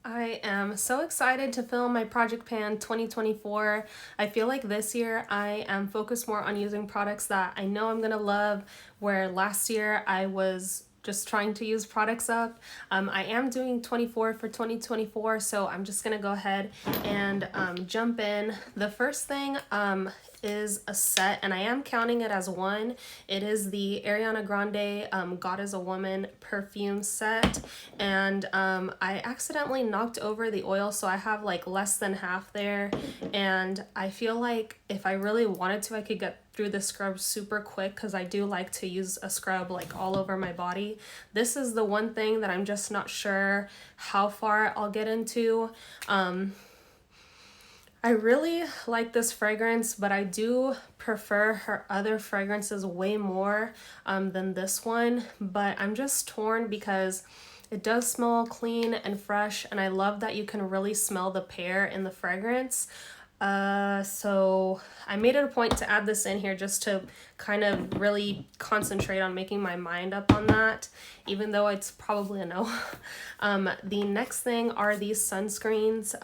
I am so excited to film my Project Pan 2024. I feel like this year I am focused more on using products that I know I'm gonna love, where last year I was just trying to use products up. I am doing 24 for 2024, so I'm just gonna go ahead and jump in. The first thing is a set, and I am counting it as one. It is the Ariana Grande God is a Woman perfume set, and I accidentally knocked over the oil, so I have like less than half there, and I feel like if I really wanted to, I could get through the scrub super quick because I do like to use a scrub like all over my body. This is the one thing that I'm just not sure how far I'll get into. I really like this fragrance, but I do prefer her other fragrances way more than this one. But I'm just torn because it does smell clean and fresh, and I love that you can really smell the pear in the fragrance. So I made it a point to add this in here just to kind of really concentrate on making my mind up on that, even though it's probably a no. The next thing are these sunscreens.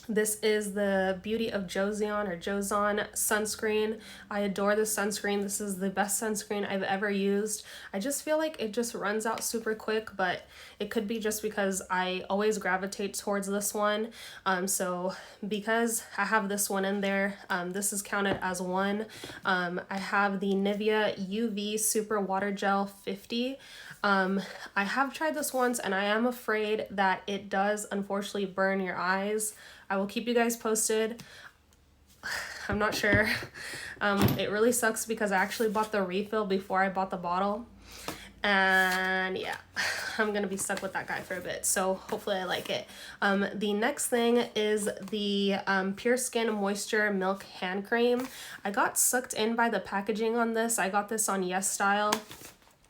This is the Beauty of Joseon or Joseon sunscreen. I adore this sunscreen. This is the best sunscreen I've ever used. I just feel like it just runs out super quick, but it could be just because I always gravitate towards this one. So because I have this one in there, this is counted as one. I have the Nivea UV Super Water Gel 50. I have tried this once, and I am afraid that it does unfortunately burn your eyes. I will keep you guys posted. I'm not sure. It really sucks because I actually bought the refill before I bought the bottle. And yeah, I'm gonna be stuck with that guy for a bit, so hopefully I like it. The next thing is the Pure Skin Moisture Milk Hand Cream. I got sucked in by the packaging on this. I got this on YesStyle.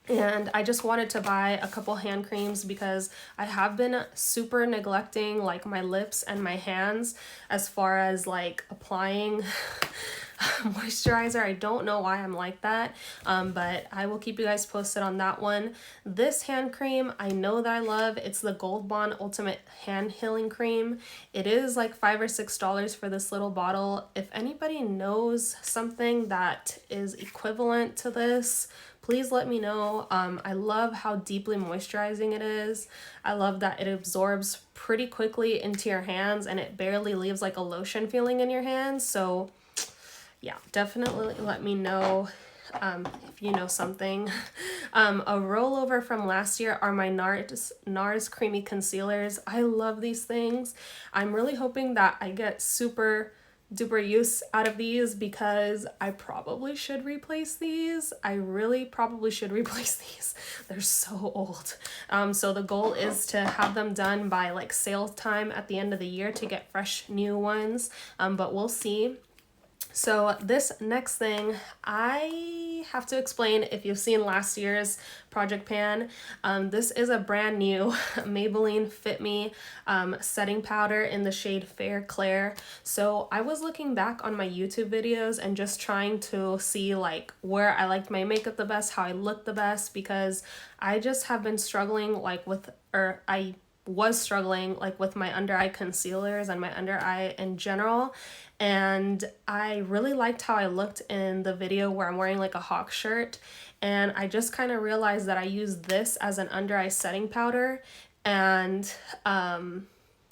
And I just wanted to buy a couple hand creams because I have been super neglecting like my lips and my hands as far as like applying moisturizer. I don't know why I'm like that, but I will keep you guys posted on that one. This hand cream I know that I love. It's the Gold Bond Ultimate Hand Healing Cream. It is like $5 or $6 for this little bottle. If anybody knows something that is equivalent to this, please let me know. I love how deeply moisturizing it is. I love that it absorbs pretty quickly into your hands and it barely leaves like a lotion feeling in your hands. So yeah, definitely let me know if you know something. A rollover from last year are my NARS Creamy Concealers. I love these things. I'm really hoping that I get super duper use out of these because I probably should replace these. I really probably should replace these. They're so old. So the goal is to have them done by like sale time at the end of the year to get fresh new ones. But we'll see. So this next thing, I have to explain if you've seen last year's Project Pan. This is a brand new Maybelline Fit Me setting powder in the shade Fair Claire. So I was looking back on my YouTube videos and just trying to see like where I liked my makeup the best, how I looked the best, because I just have been struggling like with, or I was struggling like with my under eye concealers and my under eye in general, and I really liked how I looked in the video where I'm wearing like a hawk shirt, and I just kind of realized that I use this as an under eye setting powder. And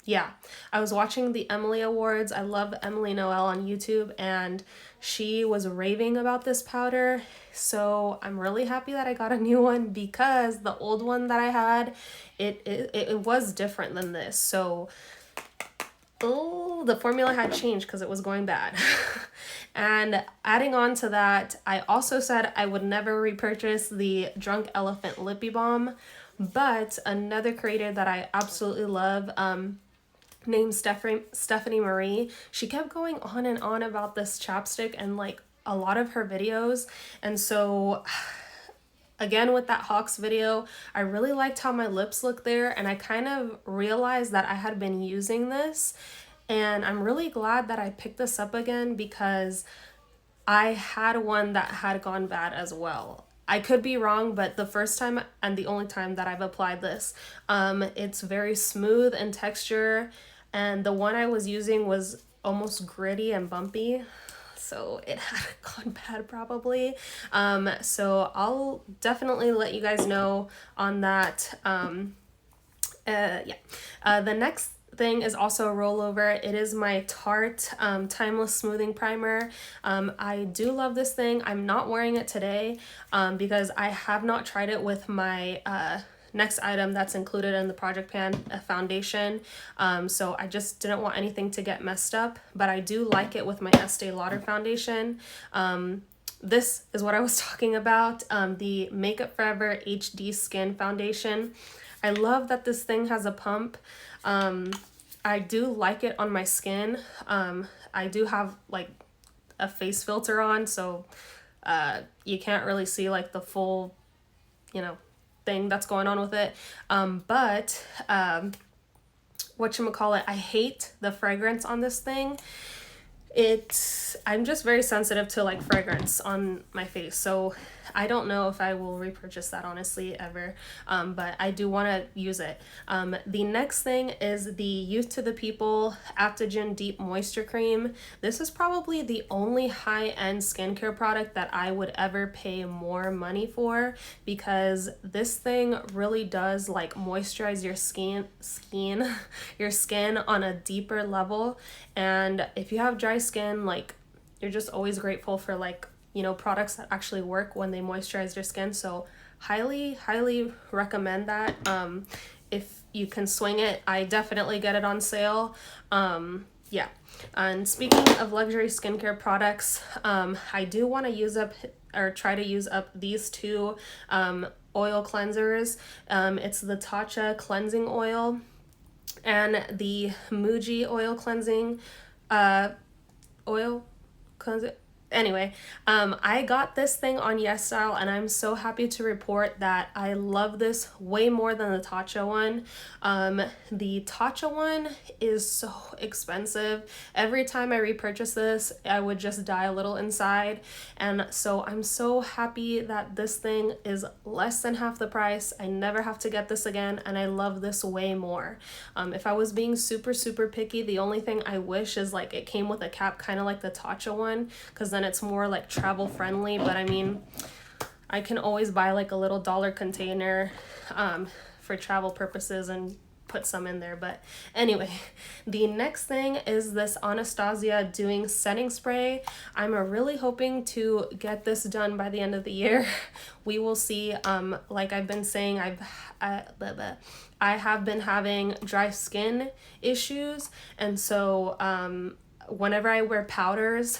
yeah, I was watching the Emily Awards. I love Emily Noel on YouTube, and she was raving about this powder. So I'm really happy that I got a new one because the old one that I had, it was different than this. So oh, the formula had changed because it was going bad. And adding on to that, I also said I would never repurchase the Drunk Elephant Lippy Balm, but another creator that I absolutely love, named Stephanie Marie. She kept going on and on about this chapstick and like a lot of her videos. And so again, with that Hawks video, I really liked how my lips look there, and I kind of realized that I had been using this, and I'm really glad that I picked this up again because I had one that had gone bad as well. I could be wrong, but the first time and the only time that I've applied this, it's very smooth in texture, and the one I was using was almost gritty and bumpy, so it had gone bad probably. So I'll definitely let you guys know on that. The next thing is also a rollover. It is my Tarte Timeless Smoothing Primer. I do love this thing. I'm not wearing it today because I have not tried it with my next item that's included in the Project Pan, a foundation. So I just didn't want anything to get messed up, but I do like it with my Estee Lauder foundation. This is what I was talking about, the Makeup Forever HD Skin Foundation. I love that this thing has a pump. I do like it on my skin. I do have like a face filter on, so you can't really see like the full, thing that's going on with it. But whatchamacallit, I hate the fragrance on this thing. I'm just very sensitive to like fragrance on my face, so I don't know if I will repurchase that honestly ever, but I do want to use it. The next thing is the Youth to the People Aptogen Deep Moisture Cream. This is probably the only high-end skincare product that I would ever pay more money for, because this thing really does like moisturize your your skin on a deeper level. And if you have dry skin, like, you're just always grateful for like, products that actually work when they moisturize your skin. So highly recommend that. If you can swing it, I definitely get it on sale. Yeah. And speaking of luxury skincare products, I do want to use up or try to use up these two oil cleansers. It's the Tatcha cleansing oil and the Muji oil cleansing oil cleanser. Anyway, I got this thing on YesStyle, and I'm so happy to report that I love this way more than the Tatcha one. The Tatcha one is so expensive. Every time I repurchase this, I would just die a little inside. And so I'm so happy that this thing is less than half the price. I never have to get this again, and I love this way more. If I was being super picky, the only thing I wish is like it came with a cap, kind of like the Tatcha one, because then it's more like travel friendly. But I mean, I can always buy like a little dollar container for travel purposes and put some in there. But anyway, the next thing is this Anastasia Doing Setting Spray. I'm really hoping to get this done by the end of the year. We will see. Like I've been saying, I have been having dry skin issues, and so whenever I wear powders,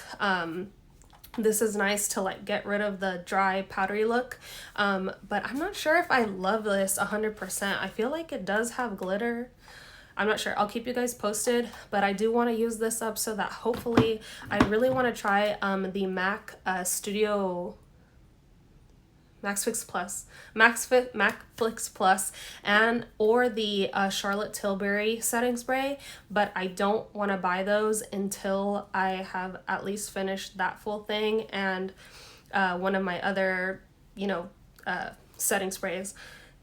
this is nice to like get rid of the dry powdery look, but I'm not sure if I love this 100%. I feel like it does have glitter. I'm not sure. I'll keep you guys posted, but I do want to use this up so that hopefully, I really want to try the MAC Studio MacFix Plus and or the Charlotte Tilbury setting spray, but I don't want to buy those until I have at least finished that full thing and one of my other setting sprays.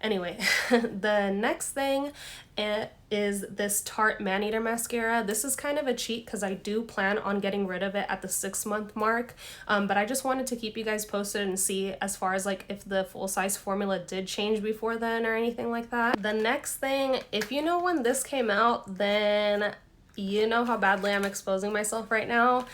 Anyway, the next thing is this Tarte Maneater Mascara. This is kind of a cheat because I do plan on getting rid of it at the 6-month mark, but I just wanted to keep you guys posted and see as far as like if the full-size formula did change before then or anything like that. The next thing, if you know when this came out, then you know how badly I'm exposing myself right now.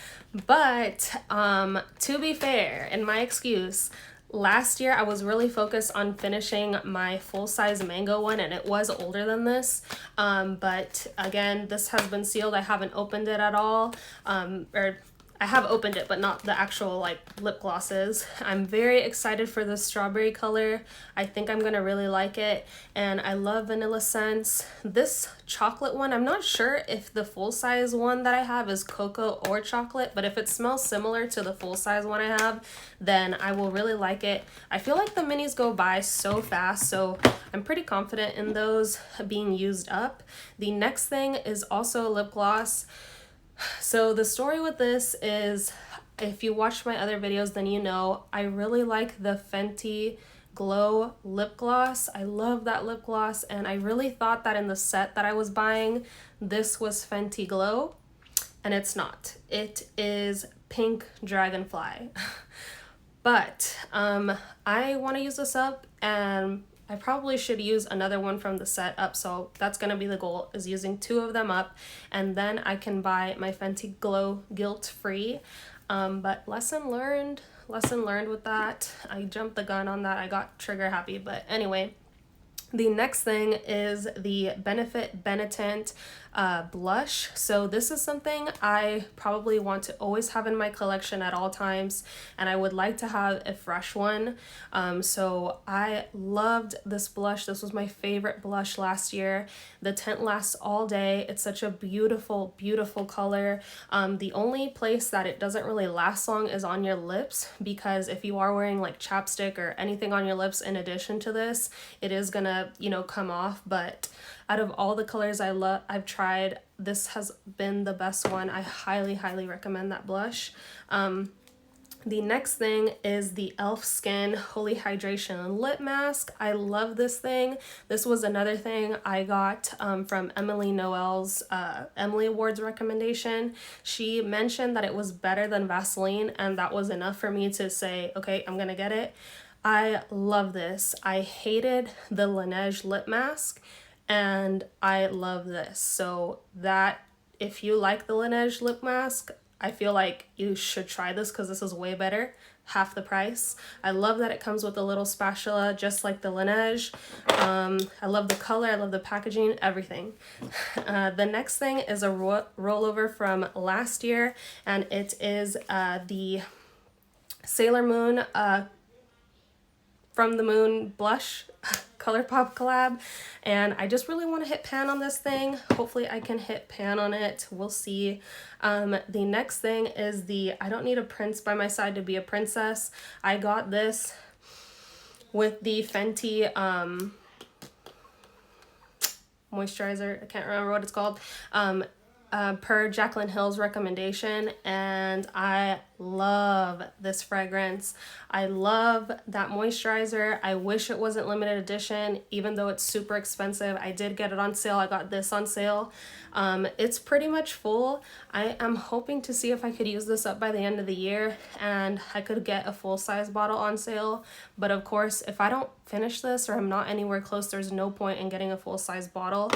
But to be fair, and my excuse, last year I was really focused on finishing my full-size mango one, and it was older than this, but again, this has been sealed. I haven't opened it at all, or I have opened it, but not the actual like lip glosses. I'm very excited for the strawberry color. I think I'm gonna really like it, and I love vanilla scents. This chocolate one, I'm not sure if the full-size one that I have is cocoa or chocolate, but if it smells similar to the full-size one I have, then I will really like it. I feel like the minis go by so fast, so I'm pretty confident in those being used up. The next thing is also a lip gloss. So the story with this is if you watched my other videos, then you know I really like the Fenty Glow lip gloss. I love that lip gloss, and I really thought that in the set that I was buying, this was Fenty Glow, and it's not. It is Pink Dragonfly. But I want to use this up, and I probably should use another one from the set up, so that's going to be the goal, is using 2 of them up, and then I can buy my Fenty Glow guilt-free. But lesson learned with that. I jumped the gun on that. I got trigger happy, but anyway. The next thing is the Benefit Benetint blush. So this is something I probably want to always have in my collection at all times, and I would like to have a fresh one. So I loved this blush. This was my favorite blush last year. The tint lasts all day. It's such a beautiful, beautiful color. The only place that it doesn't really last long is on your lips, because if you are wearing like chapstick or anything on your lips in addition to this, it is gonna, you know, come off. But out of all the colors I've tried, this has been the best one. I highly recommend that blush. The next thing is the e.l.f. Skin Holy Hydration Lip Mask. I love this thing. This was another thing I got from Emily Noel's Emily Awards recommendation. She mentioned that it was better than Vaseline, and that was enough for me to say, okay, I'm gonna get it. I love this. I hated the Laneige lip mask, and I love this. So that, if you like the Laneige lip mask, I feel like you should try this, because this is way better, half the price. I love that it comes with a little spatula just like the Laneige. I love the color, I love the packaging, everything. The next thing is a rollover from last year, and it is the Sailor Moon From the Moon blush ColourPop collab, and I just really want to hit pan on this thing. Hopefully I can hit pan on it. We'll see. The next thing is the I Don't Need a Prince by My Side to Be a Princess. I got this with the Fenty moisturizer. I can't remember what it's called. Per Jaclyn Hill's recommendation, and I love this fragrance. I love that moisturizer. I wish it wasn't limited edition, even though it's super expensive. I did get it on sale. I got this on sale. It's pretty much full. I am hoping to see if I could use this up by the end of the year, and I could get a full-size bottle on sale. But of course, if I don't finish this, or I'm not anywhere close, there's no point in getting a full-size bottle.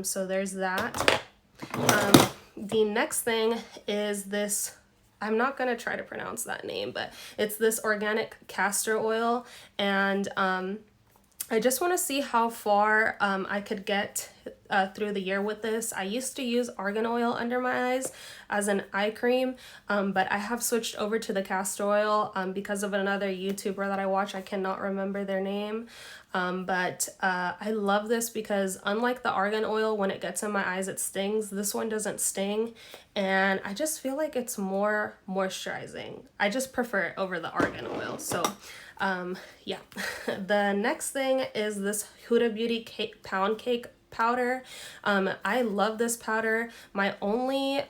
So there's that. The next thing is this, I'm not going to try to pronounce that name, but it's this organic castor oil, and I just want to see how far I could get through the year with this. I used to use argan oil under my eyes as an eye cream, but I have switched over to the castor oil because of another YouTuber that I watch. I cannot remember their name, but I love this because unlike the argan oil, when it gets in my eyes it stings. This one doesn't sting, and I just feel like it's more moisturizing. I just prefer it over the argan oil. So yeah. The next thing is this Huda Beauty Pound Cake powder. I love this powder. My only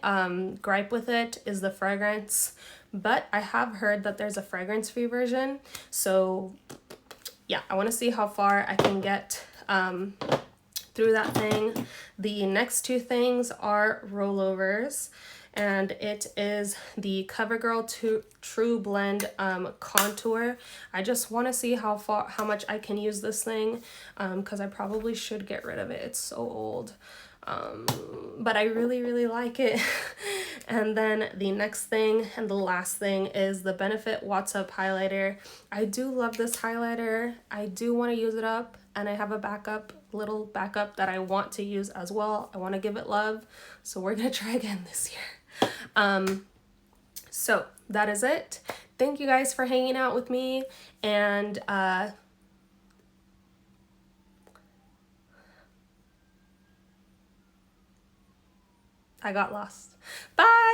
gripe with it is the fragrance, but I have heard that there's a fragrance-free version. So yeah, I want to see how far I can get through that thing. The next 2 things are rollovers, and it is the CoverGirl True Blend Contour. I just want to see how much I can use this thing, because I probably should get rid of it. It's so old. But I really like it. And then the next thing and the last thing is the Benefit What's Up highlighter. I do love this highlighter. I do want to use it up, and I have a little backup that I want to use as well. I want to give it love, so we're gonna try again this year. So that is it. Thank you guys for hanging out with me, and I got lost. Bye.